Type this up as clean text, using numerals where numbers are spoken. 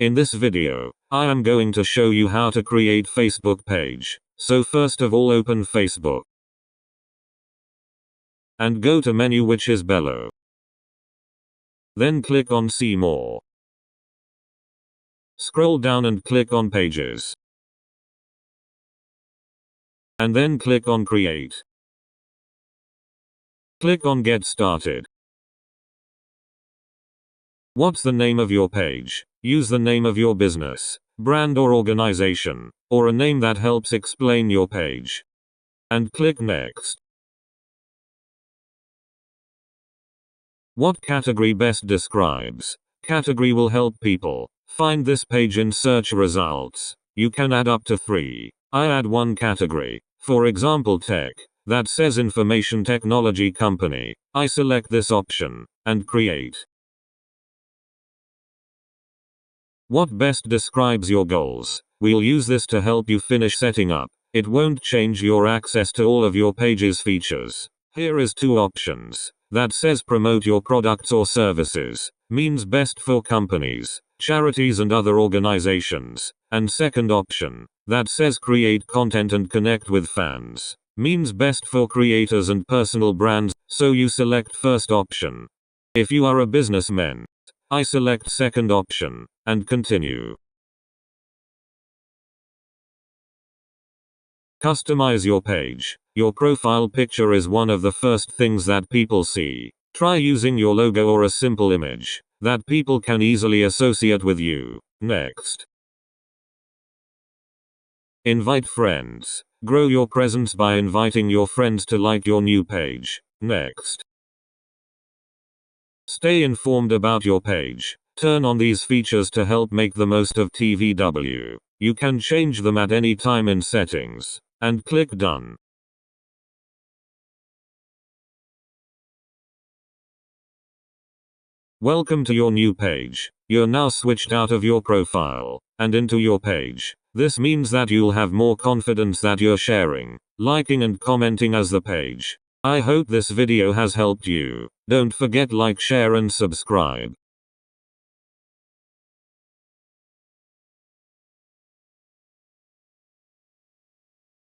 In this video, I am going to show you how to create Facebook page. So first of all, open Facebook and go to menu, which is below. Then click on see more. Scroll down and click on pages. And then click on create. Click on get started. What's the name of your page? Use the name of your business, brand or organization, or a name that helps explain your page. And click next. What category best describes? Category will help people find this page in search results. You can add up to 3. I add 1 category. For example, tech. That says information technology company. I select this option and create. What best describes your goals? We'll use this to help you finish setting up. It won't change your access to all of your page's features. Here is 2 options. That says promote your products or services. Means best for companies, charities and other organizations. And second option. That says create content and connect with fans. Means best for creators and personal brands, so you select first option. If you are a businessman, I select second option, and continue. Customize your page. Your profile picture is one of the first things that people see. Try using your logo or a simple image that people can easily associate with you. Next. Invite friends. Grow your presence by inviting your friends to like your new page. Next. Stay informed about your page. Turn on these features to help make the most of TVW. You can change them at any time in settings. And click done. Welcome to your new page. You're now switched out of your profile and into your page. This means that you'll have more confidence that you're sharing, liking and commenting as the page. I hope this video has helped you. Don't forget like, share and subscribe.